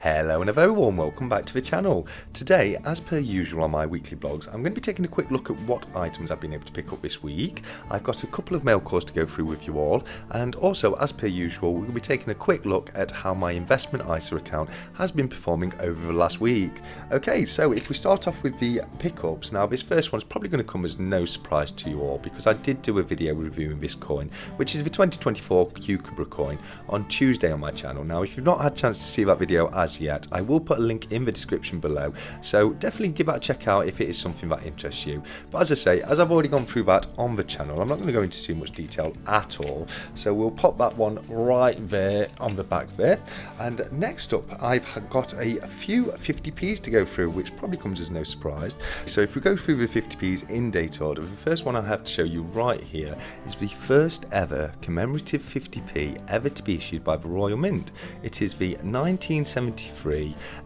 Hello and a very warm welcome back to the channel. Today, as per usual on my weekly blogs, I'm going to be taking a quick look at what items I've been able to pick up this week. I've got a couple of mail calls to go through with you all, and also as per usual, we're going to be taking a quick look at how my investment ISA account has been performing over the last week. Okay, so if we start off with the pickups, now this first one's probably going to come as no surprise to you all because I did do a video reviewing this coin, which is the 2024 Cucumber coin, on Tuesday on my channel. Now if you've not had a chance to see that video as yet, I will put a link in the description below, so definitely give that a check out if it is something that interests you. But as I say, as I've already gone through that on the channel, I'm not going to go into too much detail at all, so we'll pop that one right there on the back there. And next up, I've got a few 50p's to go through, which probably comes as no surprise. So if we go through the 50p's in date order, the first one I have to show you right here is the first ever commemorative 50p ever to be issued by the Royal Mint. It is the 1973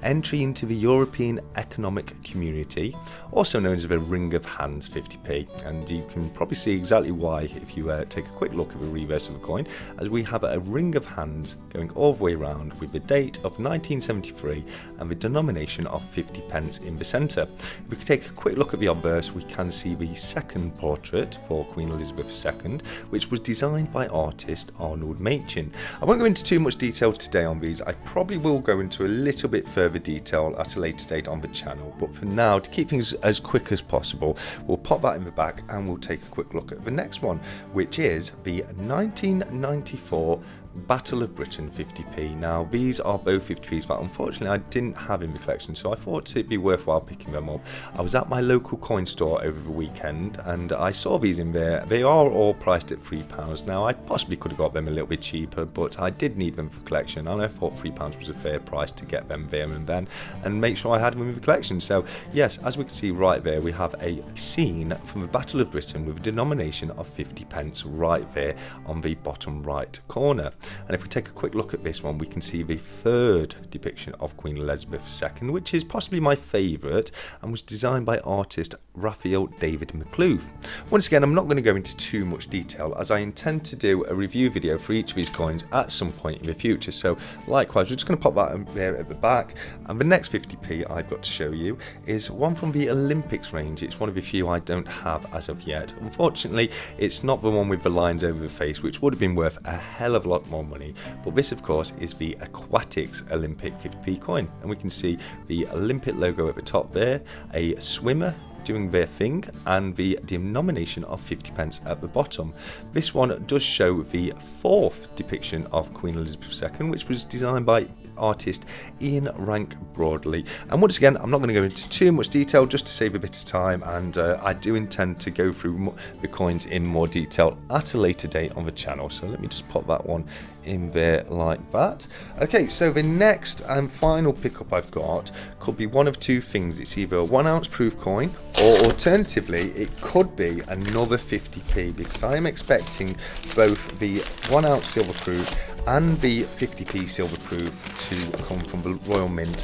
entry into the European Economic Community, also known as the Ring of Hands 50p, and you can probably see exactly why if you take a quick look at the reverse of the coin, as we have a ring of hands going all the way around with the date of 1973 and the denomination of 50 pence in the centre. If we can take a quick look at the obverse, we can see the second portrait for Queen Elizabeth II, which was designed by artist Arnold Machin. I won't go into too much detail today on these. I probably will go into a little bit further detail at a later date on the channel, but for now, to keep things as quick as possible, we'll pop that in the back and we'll take a quick look at the next one, which is the 1994 Battle of Britain 50p. Now these are both 50p's that unfortunately I didn't have in the collection, so I thought it'd be worthwhile picking them up. I was at my local coin store over the weekend and I saw these in there. They are all priced at £3. Now I possibly could have got them a little bit cheaper, but I did need them for collection and I thought £3 was a fair price to get them there and then and make sure I had them in the collection. So yes, as we can see right there, we have a scene from the Battle of Britain with a denomination of 50 pence right there on the bottom right corner. And if we take a quick look at this one, we can see the third depiction of Queen Elizabeth II, which is possibly my favourite and was designed by artist Raphael David McClure. Once again, I'm not going to go into too much detail as I intend to do a review video for each of these coins at some point in the future. So likewise, we're just going to pop that there at the back. And the next 50p I've got to show you is one from the Olympics range. It's one of the few I don't have as of yet. Unfortunately, it's not the one with the lines over the face, which would have been worth a hell of a lot more money. But this of course is the Aquatics Olympic 50p coin, and we can see the Olympic logo at the top there, a swimmer doing their thing, and the denomination of 50 pence at the bottom. This one does show the fourth depiction of Queen Elizabeth II, which was designed by artist Ian Rank Broadley. And once again, I'm not going to go into too much detail just to save a bit of time, and I do intend to go through the coins in more detail at a later date on the channel. So let me just pop that one in there like that. Okay, so the next and final pickup I've got could be one of two things. It's either a 1 ounce proof coin, or alternatively it could be another 50p, because I am expecting both the 1 ounce silver proof and the 50p silver proof to come from the Royal Mint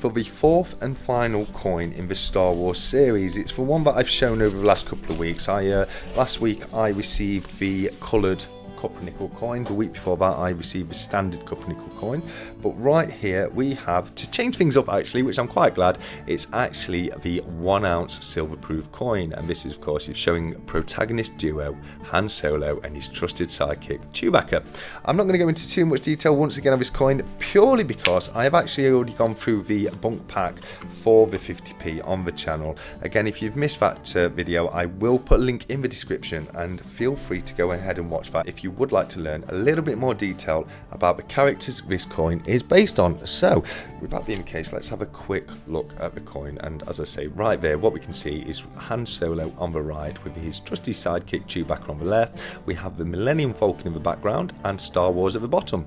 for the fourth and final coin in the Star Wars series. It's the one that I've shown over the last couple of weeks. Last week I received the coloured copper nickel coin. The week before that I received the standard copper nickel coin, but right here we have, to change things up actually, which I'm quite glad, it's actually the 1 ounce silver proof coin, and this is of course it's showing protagonist duo Han Solo and his trusted sidekick Chewbacca. I'm not going to go into too much detail once again of this coin, purely because I have actually already gone through the bunk pack for the 50p on the channel. Again, if you've missed that video, I will put a link in the description, and feel free to go ahead and watch that if you would like to learn a little bit more detail about the characters this coin is based on. So with that being the case, let's have a quick look at the coin, and as I say, right there what we can see is Han Solo on the right with his trusty sidekick Chewbacca on the left. We have the Millennium Falcon in the background and Star Wars at the bottom.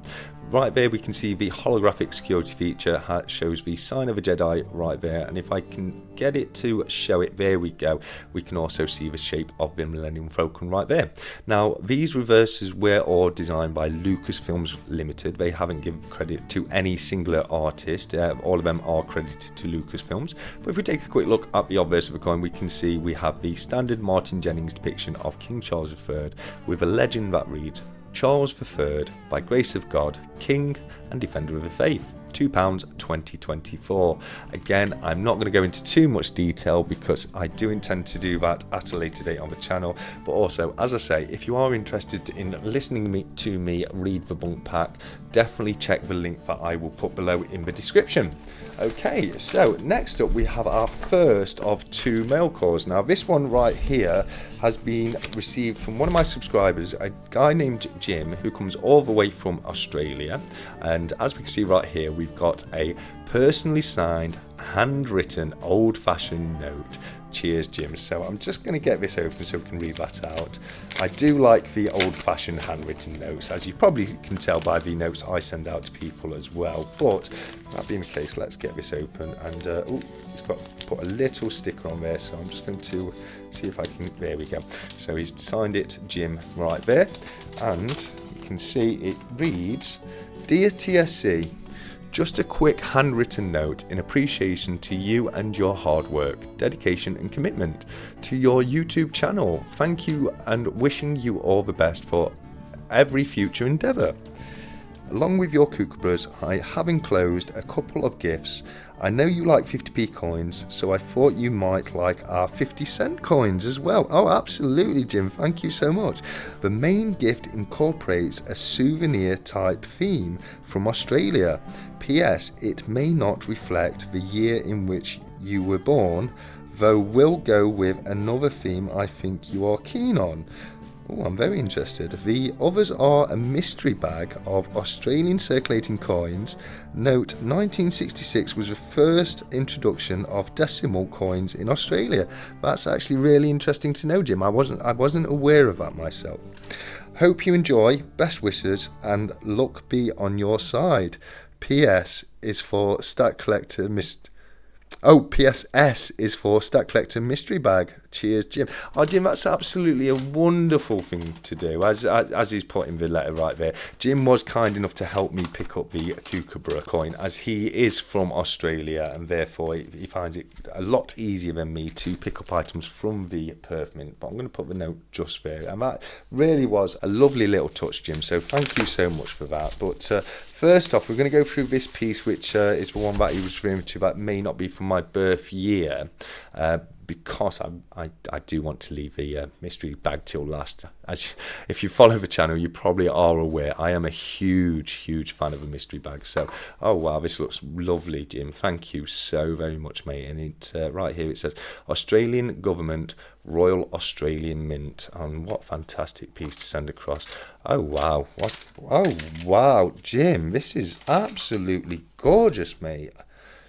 Right there we can see the holographic security feature shows the sign of a Jedi right there, and if I can get it to show it, there we go, we can also see the shape of the Millennium Falcon right there. Now these reverses were all designed by Lucasfilms Limited. They haven't given credit to any singular artist, all of them are credited to Lucasfilms. But if we take a quick look at the obverse of the coin, we can see we have the standard Martin Jennings depiction of King Charles III with a legend that reads, Charles III, by grace of God, King and Defender of the Faith. £2 2024. Again, I'm not going to go into too much detail because I do intend to do that at a later date on the channel, but also, as I say, if you are interested in listening to me read the bunk pack, definitely check the link that I will put below in the description. Okay, so next up we have our first of 2 mail calls. Now this one right here has been received from one of my subscribers, a guy named Jim, who comes all the way from Australia, and as we can see right here, we've got a personally signed, handwritten, old-fashioned note. Cheers, Jim. So I'm just going to get this open so we can read that out. I do like the old-fashioned handwritten notes, as you probably can tell by the notes I send out to people as well. But that being the case, let's get this open. And he's got put a little sticker on there, so I'm just going to see if I can. There we go. So he's signed it, Jim, right there, and you can see it reads, "Dear TSC. Just a quick handwritten note in appreciation to you and your hard work, dedication and commitment to your YouTube channel. Thank you and wishing you all the best for every future endeavour. Along with your kookaburras, I have enclosed a couple of gifts. I know you like 50p coins, so I thought you might like our 50-cent coins as well." Oh, absolutely, Jim. Thank you so much. The main gift incorporates a souvenir type theme from Australia. P.S. It may not reflect the year in which you were born, though we'll go with another theme I think you are keen on. Oh, I'm very interested. The others are a mystery bag of Australian circulating coins. Note, 1966 was the first introduction of decimal coins in Australia. That's actually really interesting to know, Jim. I wasn't aware of that myself. Hope you enjoy. Best wishes and luck be on your side. PS is for Stack Collector PSS is for Stack Collector Mystery Bag. Cheers, Jim. Oh, Jim, that's absolutely a wonderful thing to do, as he's put in the letter right there. Jim was kind enough to help me pick up the kookaburra coin, as he is from Australia, and therefore he finds it a lot easier than me to pick up items from the Perth Mint. But I'm going to put the note just there, and that really was a lovely little touch, Jim, so thank you so much for that. But first off, we're going to go through this piece, which is the one that he was referring to that may not be from my birth year, because I do want to leave the mystery bag till last. If you follow the channel, you probably are aware I am a huge fan of the mystery bag. So, oh wow, this looks lovely, Jim. Thank you so very much, mate. And it right here it says Australian Government, Royal Australian Mint. And what fantastic piece to send across. Oh wow, oh wow, Jim, this is absolutely gorgeous, mate.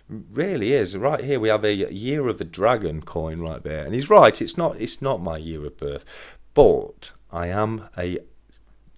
Really is. Right here we have a Year of the Dragon coin right there, and he's right, it's not my year of birth, but I am a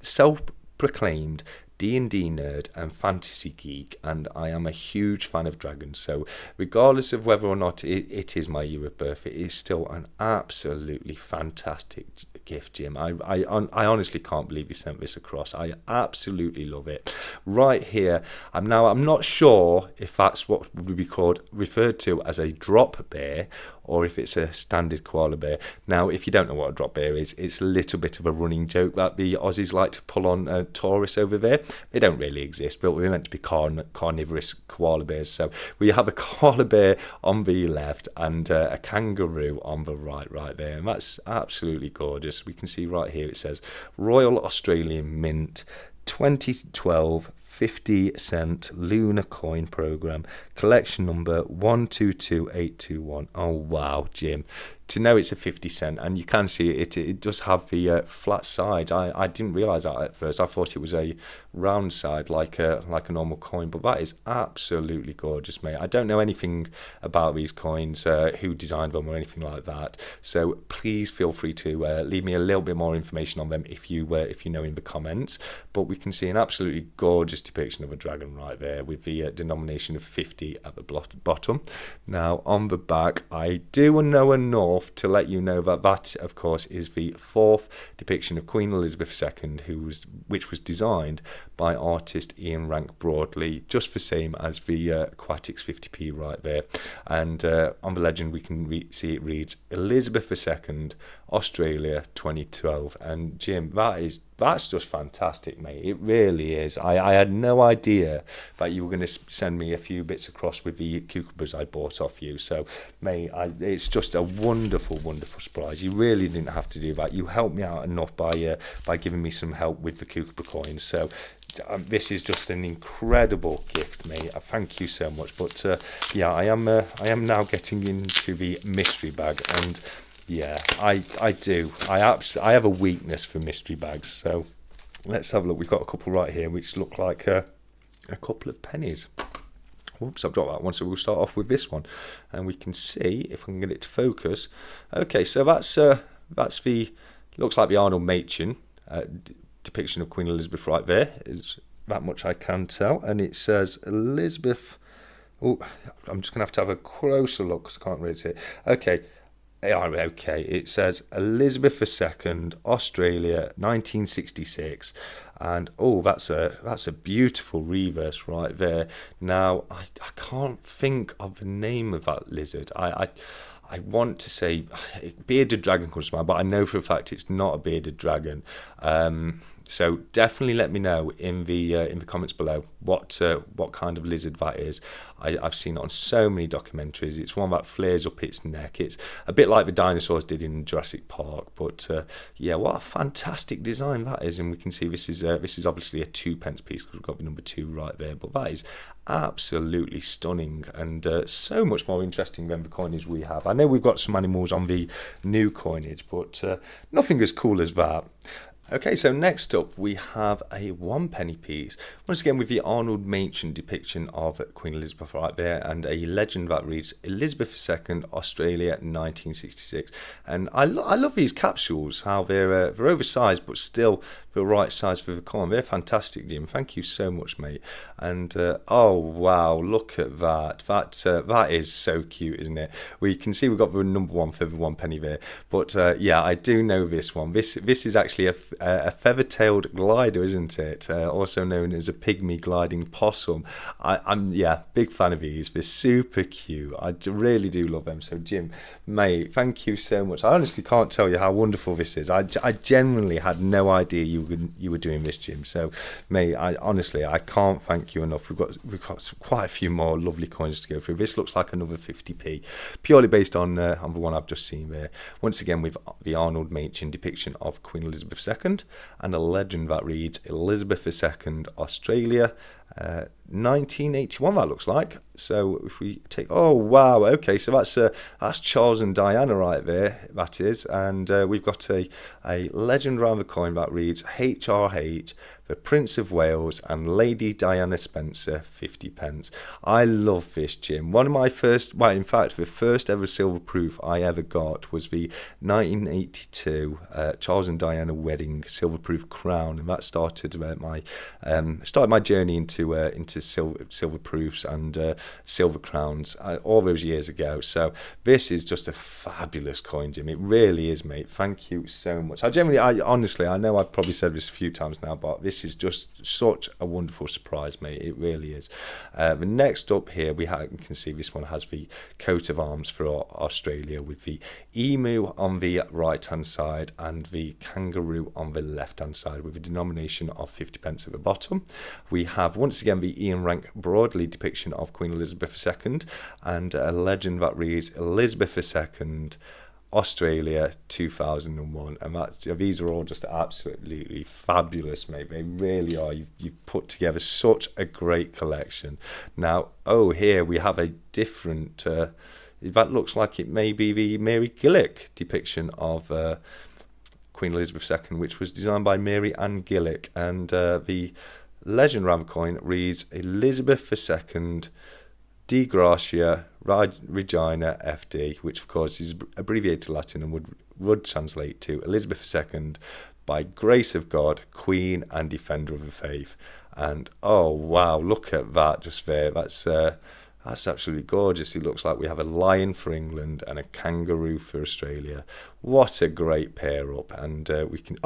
self-proclaimed D&D nerd and fantasy geek, and I am a huge fan of dragons. So regardless of whether or not it is my year of birth, it is still an absolutely fantastic gift, Jim. I honestly can't believe you sent this across. I absolutely love it. Right here, I'm not sure if that's what would be referred to as a drop bear, or if it's a standard koala bear. Now, if you don't know what a drop bear is, it's a little bit of a running joke that the Aussies like to pull on tourists over there. They don't really exist, but we're meant to be carnivorous koala bears. So we have a koala bear on the left and a kangaroo on the right there, and that's absolutely gorgeous. We can see right here it says Royal Australian Mint 2012 50-cent lunar coin program, collection number 122821. Oh wow, Jim, to know it's a 50-cent, and you can see it does have the flat sides. I didn't realize that at first. I thought it was a round side like a normal coin, but that is absolutely gorgeous, mate. I don't know anything about these coins, who designed them or anything like that, so please feel free to leave me a little bit more information on them if you know in the comments. But we can see an absolutely gorgeous depiction of a dragon right there with the denomination of 50 at the bottom. Now on the back, I do know enough to let you know that of course is the 4th depiction of Queen Elizabeth II, which was designed by artist Ian Rank Broadley, just the same as the Aquatics 50p right there. And on the legend we can see it reads Elizabeth II, Australia 2012. And Jim, that is That's just fantastic, mate. It really is. I had no idea that you were going to send me a few bits across with the cucumbers I bought off you. So, mate, it's just a wonderful, wonderful surprise. You really didn't have to do that. You helped me out enough by giving me some help with the cucumber coins. So, this is just an incredible gift, mate. Thank you so much. But yeah, I am now getting into the mystery bag, and yeah, I do. I have a weakness for mystery bags. So let's have a look. We've got a couple right here which look like a couple of pennies. Whoops, I've dropped that one. So we'll start off with this one, and we can see if I can get it to focus. Okay, so that's the looks like the Arnold Machen depiction of Queen Elizabeth right there. Is that much I can tell, and it says Elizabeth. Oh, I'm just gonna have to have a closer look because I can't really see it. Okay. Okay, it says Elizabeth II, Australia, 1966, and oh, that's a beautiful reverse right there. Now, I can't think of the name of that lizard. I want to say bearded dragon comes to mind, but I know for a fact it's not a bearded dragon. So definitely let me know in the comments below what kind of lizard that is. I've seen it on so many documentaries. It's one that flares up its neck. It's a bit like the dinosaurs did in Jurassic Park. But yeah, what a fantastic design that is. And we can see this is obviously a 2p piece because we've got the number 2 right there. But that is absolutely stunning and so much more interesting than the coinage we have. I know we've got some animals on the new coinage, but nothing as cool as that. Okay, so next up we have a 1p piece, once again with the Arnold Machen depiction of Queen Elizabeth right there, and a legend that reads Elizabeth II, Australia, 1966. And I love these capsules, how they're oversized but still the right size for the coin. They're fantastic, Jim. Thank you so much, mate. And oh wow, look at that. That is so cute, isn't it? We can see we've got the number 1 for the 1p there. But yeah, I do know this one. This is actually a feather-tailed glider, isn't it? Also known as a pygmy gliding possum. I'm big fan of these. They're super cute. I really do love them. So Jim, mate, thank you so much. I honestly can't tell you how wonderful this is. I genuinely had no idea you were doing this, Jim. So mate, I can't thank you enough. We've got quite a few more lovely coins to go through. This looks like another 50p, purely based on the one I've just seen there. Once again with the Arnold Machen depiction of Queen Elizabeth II, and a legend that reads Elizabeth II, Australia, 1981. That looks like. So if we take, oh wow, okay, so that's Charles and Diana right there. That is, and we've got a legend around the coin that reads HRH, the Prince of Wales and Lady Diana Spencer, 50p. I love this, Jim. One of my first, well, in fact, the first ever silver proof I ever got was the 1982 Charles and Diana wedding silver proof crown, and that started my journey into silver proofs and silver crowns all those years ago. So this is just a fabulous coin, Jim. It really is, mate. Thank you so much. Honestly, I know I've probably said this a few times now, but this is just such a wonderful surprise, mate. It really is. The next up here, you can see this one has the coat of arms for Australia with the emu on the right hand side and the kangaroo on the left hand side with a denomination of 50p at the bottom. We have once again the Ian Rank Broadley depiction of Queen Elizabeth II and a legend that reads Elizabeth II, Australia, 2001. And these are all just absolutely fabulous, mate. They really are. You've put together such a great collection. Now, here we have a different that looks like it may be the Mary Gillick depiction of Queen Elizabeth II, which was designed by Mary Ann Gillick, and the legend around the coin reads Elizabeth II, De Gratia Regina FD, which of course is abbreviated Latin and would translate to Elizabeth II, by grace of God, Queen and Defender of the Faith. And oh wow, look at that just there. That's absolutely gorgeous. It looks like we have a lion for England and a kangaroo for Australia. What a great pair up. And we can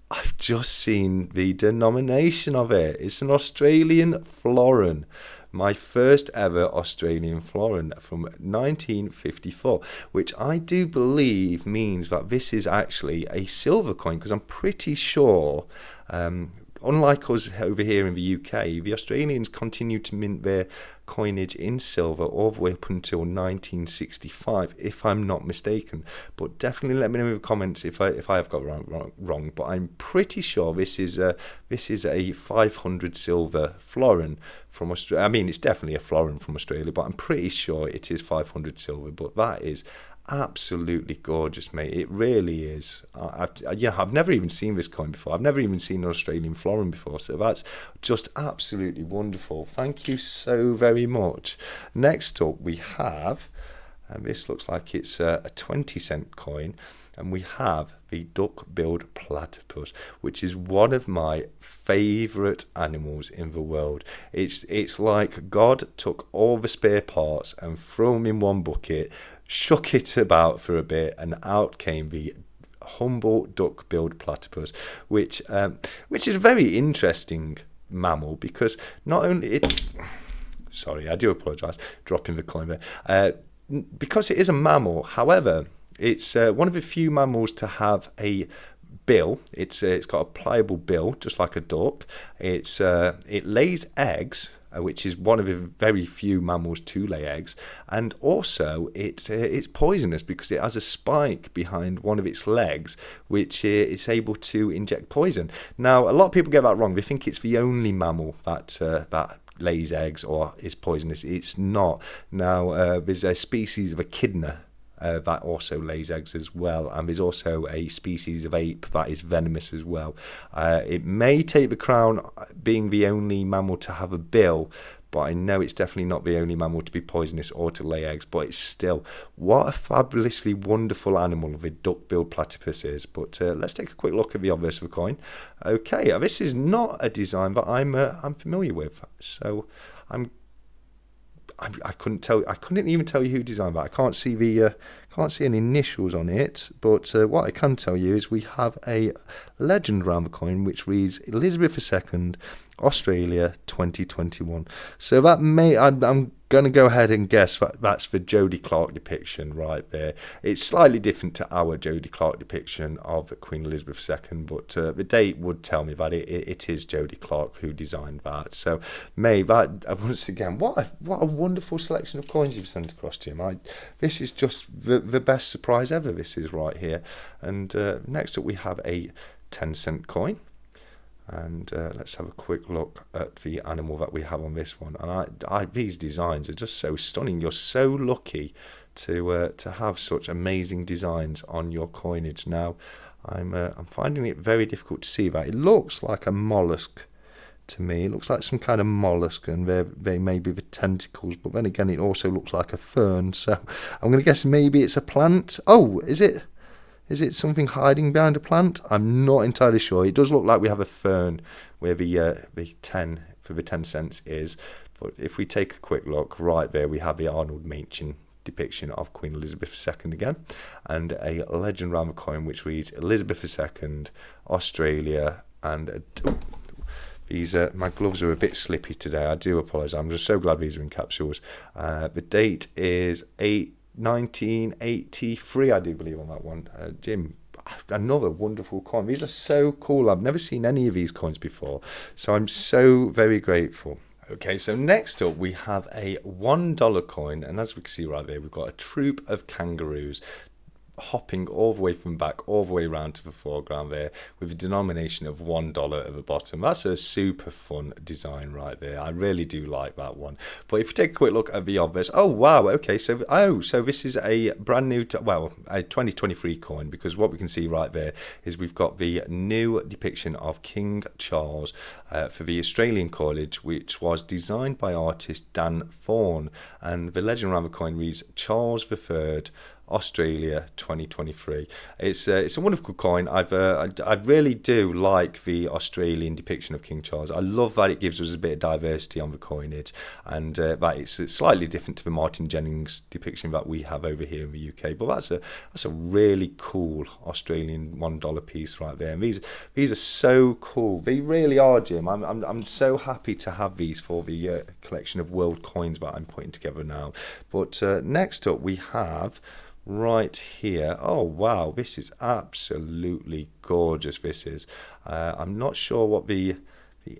I've just seen the denomination of it. It's an Australian florin. My first ever Australian florin from 1954, which I do believe means that this is actually a silver coin, because I'm pretty sure, unlike us over here in the UK, the Australians continue to mint their coinage in silver all the way up until 1965, if I'm not mistaken. But definitely let me know in the comments if I have got wrong. But I'm pretty sure this is a 500 silver florin from Australia. I mean, it's definitely a florin from Australia, but I'm pretty sure it is 500 silver. But that is absolutely gorgeous, mate. It really is. I've never even seen this coin before. I've never even seen an Australian florin before, so that's just absolutely wonderful. Thank you so very much. Next up we have, and this looks like it's a 20-cent coin, and we have the duck-billed platypus, which is one of my favourite animals in the world. It's like God took all the spare parts and threw them in one bucket, shook it about for a bit, and out came the humble duck-billed platypus, which is a very interesting mammal, because not only it... Sorry, I do apologise, dropping the coin there. Because it is a mammal, however, it's one of the few mammals to have a bill. It's got a pliable bill, just like a duck. It lays eggs, which is one of the very few mammals to lay eggs, and also it's poisonous because it has a spike behind one of its legs, which is able to inject poison. Now, a lot of people get that wrong. They think it's the only mammal that lays eggs or is poisonous. It's not. Now, there's a species of echidna that also lays eggs as well, and there's also a species of ape that is venomous as well. It may take the crown being the only mammal to have a bill, but I know it's definitely not the only mammal to be poisonous or to lay eggs. But it's still, what a fabulously wonderful animal the duck-billed platypus is. But let's take a quick look at the obverse of the coin. Okay, this is not a design that I'm familiar with, so I couldn't even tell you who designed that. I can't see any initials on it, but what I can tell you is we have a legend around the coin which reads Elizabeth II, Australia 2021. So that I'm going to go ahead and guess that that's the Jodie Clark depiction right there. It's slightly different to our Jodie Clark depiction of Queen Elizabeth II, but the date would tell me that it is Jodie Clark who designed that. So, May, that once again, what a wonderful selection of coins you've sent across to him. This is just the best surprise ever. This is right here. And next up we have a 10-cent coin. And let's have a quick look at the animal that we have on this one. And these designs are just so stunning. You're so lucky to have such amazing designs on your coinage. Now, I'm finding it very difficult to see that. It looks like a mollusk to me. It looks like some kind of mollusk, and they may be the tentacles. But then again, it also looks like a fern. So I'm going to guess maybe it's a plant. Oh, is it? Is it something hiding behind a plant? I'm not entirely sure. It does look like we have a fern where the 10 for the 10 cents is. But if we take a quick look, right there we have the Arnold Machen depiction of Queen Elizabeth II again, and a legend around the coin which reads Elizabeth II, Australia, and these my gloves are a bit slippy today. I do apologise. I'm just so glad these are in capsules. The date is 1983, I do believe, on that one. Jim, another wonderful coin. These are so cool. I've never seen any of these coins before, so I'm so very grateful. Okay, so next up we have a $1 coin, and as we can see right there, we've got a troop of kangaroos hopping all the way from back all the way around to the foreground there, with a denomination of $1 at the bottom. That's a super fun design right there. I really do like that one. But if you take a quick look at the obverse, oh wow, okay, so this is a brand new, a 2023 coin, because what we can see right there is we've got the new depiction of King Charles for the Australian coinage, which was designed by artist Dan Thorne, and the legend around the coin reads Charles III, Australia 2023. It's a wonderful coin. I really do like the Australian depiction of King Charles. I love that it gives us a bit of diversity on the coinage, and that it's slightly different to the Martin Jennings depiction that we have over here in the UK. But that's a really cool Australian $1 piece right there. And these are so cool. They really are, Jim. I'm so happy to have these for the collection of world coins that I'm putting together now. But next up we have right here. Oh wow, this is absolutely gorgeous. This is I'm not sure what the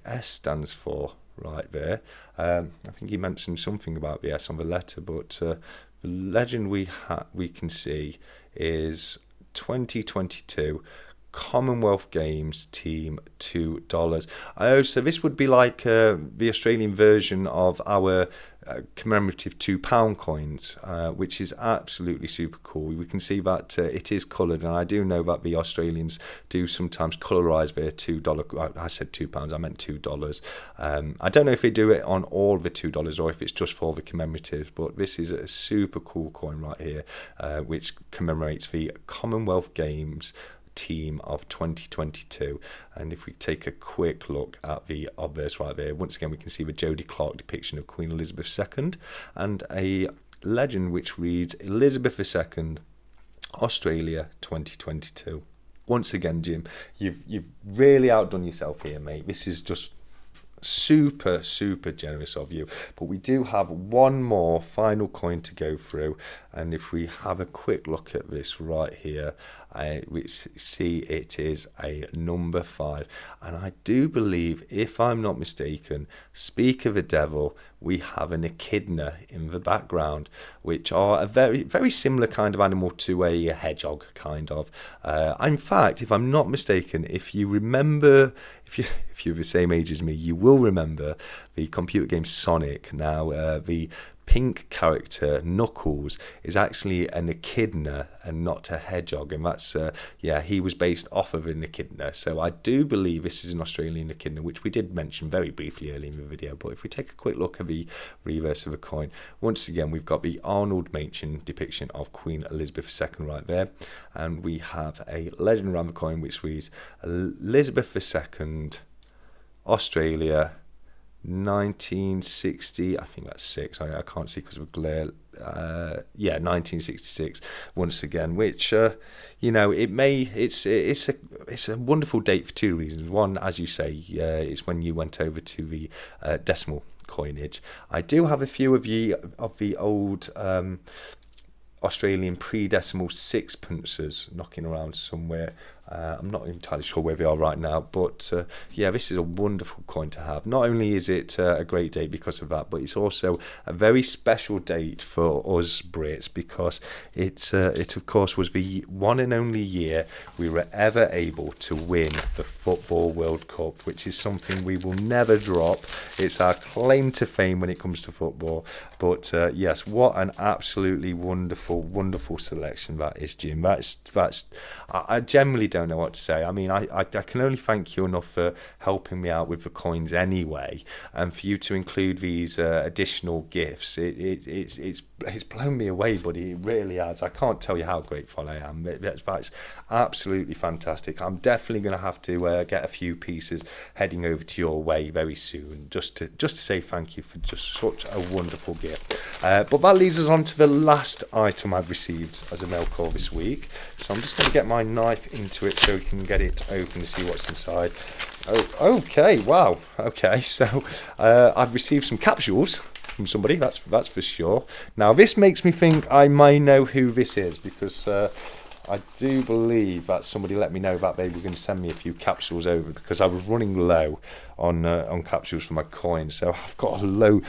S stands for right there. I think he mentioned something about the S on the letter, but the legend we can see is 2022 Commonwealth Games team $2. Oh, so this would be like the Australian version of our commemorative £2 coins, which is absolutely super cool. We can see that it is coloured, and I do know that the Australians do sometimes colorise their $2. I said £2, I meant $2. I don't know if they do it on all the $2 or if it's just for the commemoratives, but this is a super cool coin right here, which commemorates the Commonwealth Games team of 2022. And if we take a quick look at the obverse right there, once again we can see the Jodie Clark depiction of Queen Elizabeth II and a legend which reads Elizabeth II, Australia 2022. Once again, Jim, you've really outdone yourself here, mate. This is just super generous of you. But we do have one more final coin to go through, and if we have a quick look at this right here, we see it is a number 5, and I do believe, if I'm not mistaken, speak of the devil, we have an echidna in the background, which are a very similar kind of animal to a hedgehog, kind of. In fact, if I'm not mistaken, if you remember, if you're the same age as me, you will remember the computer game Sonic. Now, the pink character Knuckles is actually an echidna and not a hedgehog, and that's he was based off of an echidna. So I do believe this is an Australian echidna, which we did mention very briefly earlier in the video. But if we take a quick look at the reverse of the coin, once again we've got the Arnold Machen depiction of Queen Elizabeth II right there, and we have a legend around the coin which reads Elizabeth II, Australia 1960, I think that's 6. I can't see because of a glare. 1966. Once again, which it's a wonderful date for two reasons. One, as you say, is when you went over to the decimal coinage. I do have a few of the old Australian pre-decimal sixpences knocking around somewhere. I'm not entirely sure where they are right now, but this is a wonderful coin to have. Not only is it a great date because of that, but it's also a very special date for us Brits, because it of course was the one and only year we were ever able to win the Football World Cup, which is something we will never drop. It's our claim to fame when it comes to football. But yes, what an absolutely wonderful selection that is, Jim. I generally don't know what to say. I mean, I can only thank you enough for helping me out with the coins anyway, and for you to include these additional gifts. It's blown me away, buddy. It really has. I can't tell you how grateful I am. That's absolutely fantastic. I'm definitely going to have to get a few pieces heading over to your way very soon, just to say thank you for just such a wonderful gift. But that leads us on to the last item I've received as a mail call this week. So I'm just going to get my knife into it so we can get it open to see what's inside. Oh, okay, wow. Okay, so I've received some capsules from somebody, that's for sure. Now, this makes me think I may know who this is, because I do believe that somebody let me know that they were going to send me a few capsules over, because I was running low on capsules for my coins. So I've got an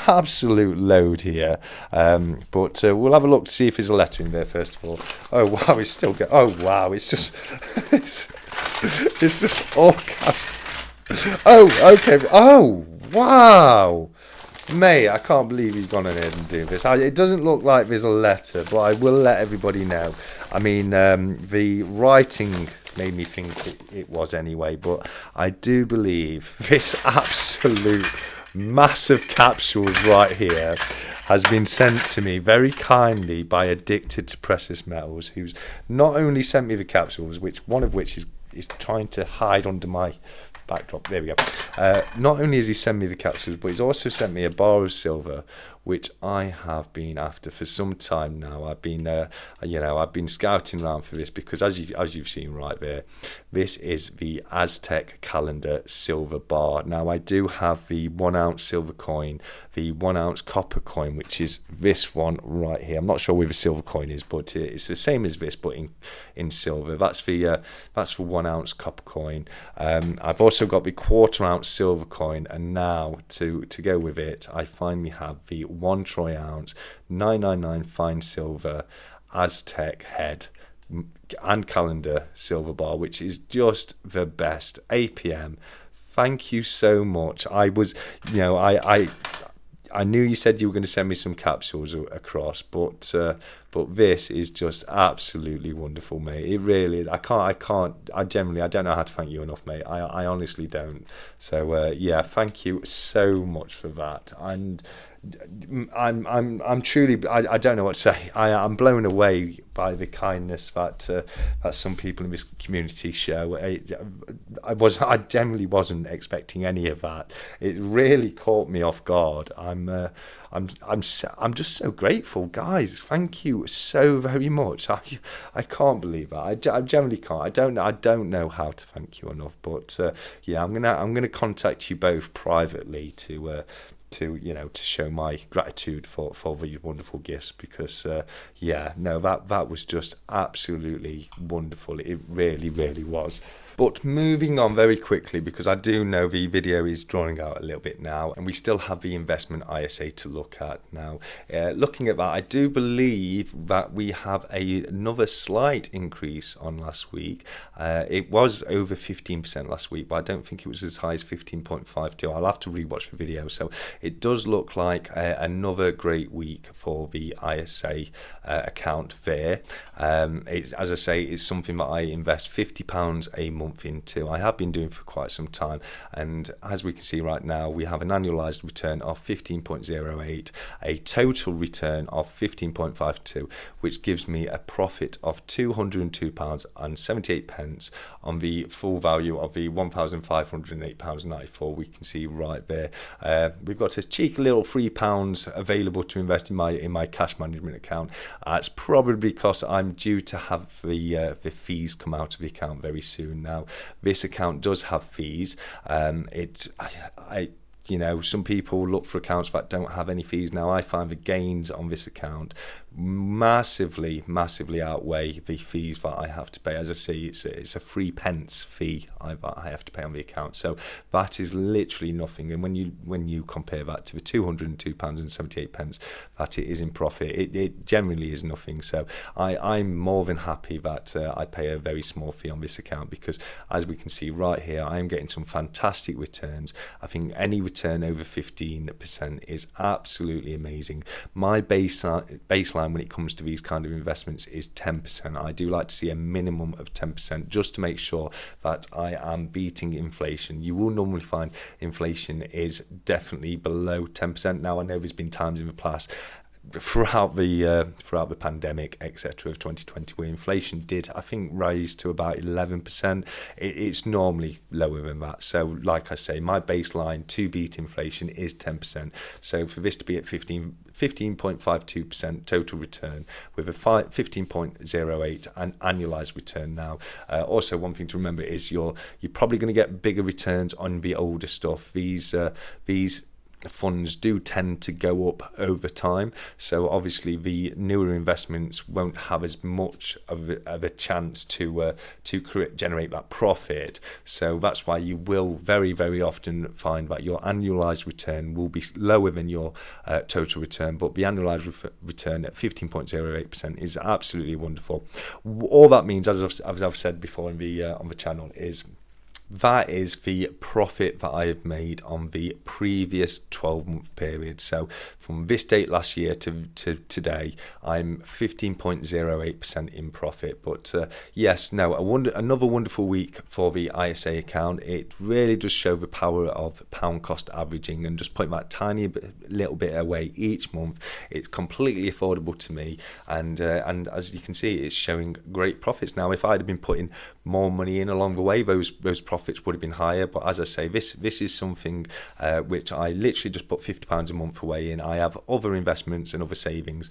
absolute load here. But we'll have a look to see if there's a letter in there first of all. Oh wow, it's still going. Oh wow, it's just it's just all capsules. Oh okay. Oh wow. Mate, I can't believe he's gone ahead and do this. It doesn't look like there's a letter, but I will let everybody know. I mean, the writing made me think it was anyway, but I do believe this absolute massive capsules right here has been sent to me very kindly by Addicted to Precious Metals, who's not only sent me the capsules, one of which is trying to hide under my backdrop. There we go. Not only has he sent me the capsules, but he's also sent me a bar of silver, which I have been after for some time now. I've been, I've been scouting around for this because, as you've seen right there, this is the Aztec calendar silver bar. Now, I do have the 1 ounce silver coin, the 1 ounce copper coin, which is this one right here. I'm not sure where the silver coin is, but it's the same as this, but in silver. That's the 1 ounce copper coin. I've also got the 1/4 ounce silver coin, and now to go with it, I finally have the 1 troy ounce 999 fine silver Aztec head and calendar silver bar, which is just the best. APM, thank you so much. I knew you said you were going to send me some capsules across, but this is just absolutely wonderful, mate. It really is. I don't know how to thank you enough, mate. I honestly don't. So yeah, thank you so much for that. And I'm truly, I don't know what to say. I'm blown away by the kindness that some people in this community show. I generally wasn't expecting any of that. It really caught me off guard. I'm just so grateful, guys. Thank you so very much. I can't believe that. I generally can't. I don't know how to thank you enough. But yeah, I'm gonna contact you both privately to show my gratitude for these wonderful gifts, because that was just absolutely wonderful. It really, really was. But moving on very quickly, because I do know the video is drawing out a little bit now, and we still have the investment ISA to look at now. Looking at that, I do believe that we have another slight increase on last week. It was over 15% last week, but I don't think it was as high as 15.52. I'll have to rewatch the video. So it does look like another great week for the ISA account there. As I say, it's something that I invest £50 a month into. I have been doing for quite some time, and as we can see right now, we have an annualized return of 15.08, a total return of 15.52, which gives me a profit of £202.78 on the full value of the £1,508.94. We can see right there. We've got a cheeky little £3 available to invest in my cash management account. It's probably because I'm due to have the fees come out of the account very soon. Now, this account does have fees. Some people look for accounts that don't have any fees. Now, I find the gains on this account massively outweigh the fees that I have to pay. As I say, it's a 3 pence fee I have to pay on the account. So that is literally nothing. And when you compare that to the £202.78 that it is in profit, it generally is nothing. So I'm more than happy that I pay a very small fee on this account, because as we can see right here, I'm getting some fantastic returns. I think any return over 15% is absolutely amazing. My baseline when it comes to these kind of investments is 10%. I do like to see a minimum of 10% just to make sure that I am beating inflation. You will normally find inflation is definitely below 10%. Now, I know there's been times in the past throughout the pandemic, etc., of 2020, where inflation did, I think, rise to about 11%. It's normally lower than that. So, like I say, my baseline to beat inflation is 10%. So, for this to be at 15.52% total return with a 15.08 an annualized return now. Also, one thing to remember is you're probably going to get bigger returns on the older stuff. These funds do tend to go up over time, so obviously the newer investments won't have as much of a chance to generate that profit. So that's why you will very, very often find that your annualized return will be lower than your total return, but the annualized return at 15.08% is absolutely wonderful. All that means, as I've said before on the channel, is that is the profit that I have made on the previous 12-month period. So from this date last year to today, I'm 15.08% in profit. But yes, no, another wonderful week for the ISA account. It really does show the power of pound cost averaging and just putting that tiny little bit away each month. It's completely affordable to me, and as you can see, it's showing great profits. Now, if I'd have been putting more money in along the way, those profits would have been higher. But as I say, this is something which I literally just put £50 a month away in. I have other investments and other savings,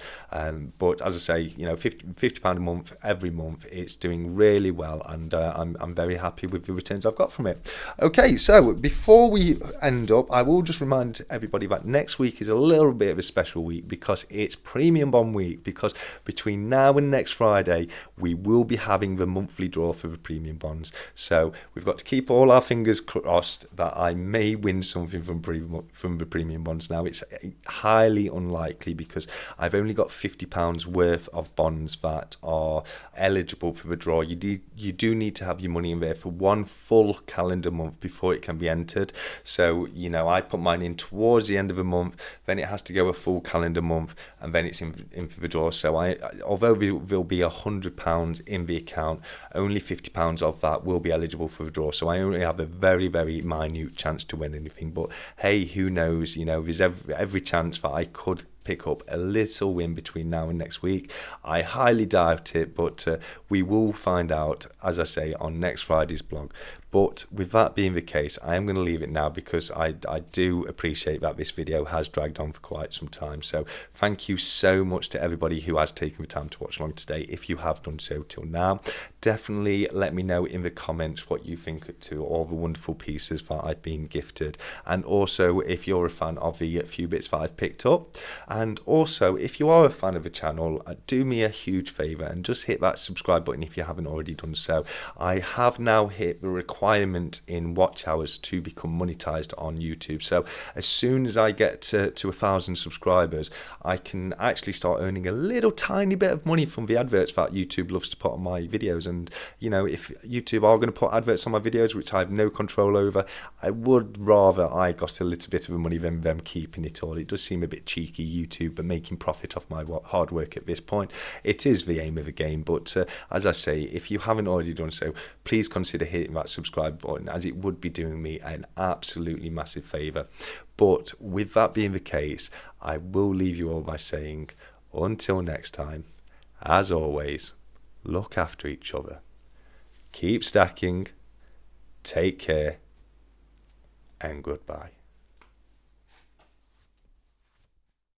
but as I say, you know, £50 a month every month, it's doing really well, and I'm very happy with the returns I've got from it. Okay, so before we end up, I will just remind everybody that next week is a little bit of a special week because it's Premium Bond Week. Because between now and next Friday, we will be having the monthly draw for the premium bonds. So we've got to keep all our fingers crossed that I may win something from the premium bonds. Now, it's highly unlikely because I've only got £50 worth of bonds that are eligible for the draw. You do need to have your money in there for one full calendar month before it can be entered. So, you know, I put mine in towards the end of the month, then it has to go a full calendar month, and then it's in for the draw. So although there'll be £100 in the account, only £50 of that will be eligible for the draw. So I only have a very, very minute chance to win anything. But hey, who knows? You know, there's every chance that I could pick up a little win between now and next week. I highly doubt it, but we will find out, as I say, on next Friday's blog. But with that being the case, I am going to leave it now because I do appreciate that this video has dragged on for quite some time. So thank you so much to everybody who has taken the time to watch along today. If you have done so till now, definitely let me know in the comments what you think to all the wonderful pieces that I've been gifted. And also, if you're a fan of the few bits that I've picked up. And also, if you are a fan of the channel, do me a huge favour and just hit that subscribe button if you haven't already done so. I have now hit the requirement in watch hours to become monetized on YouTube. So as soon as I get to 1,000 subscribers, I can actually start earning a little tiny bit of money from the adverts that YouTube loves to put on my videos. And, you know, if YouTube are going to put adverts on my videos, which I have no control over, I would rather I got a little bit of the money than them keeping it all. It does seem a bit cheeky, YouTube, but making profit off my hard work at this point. It is the aim of the game, but as I say, if you haven't already done so, please consider hitting that subscribe button, as it would be doing me an absolutely massive favour. But with that being the case, I will leave you all by saying, until next time, as always, look after each other, keep stacking, take care, and goodbye.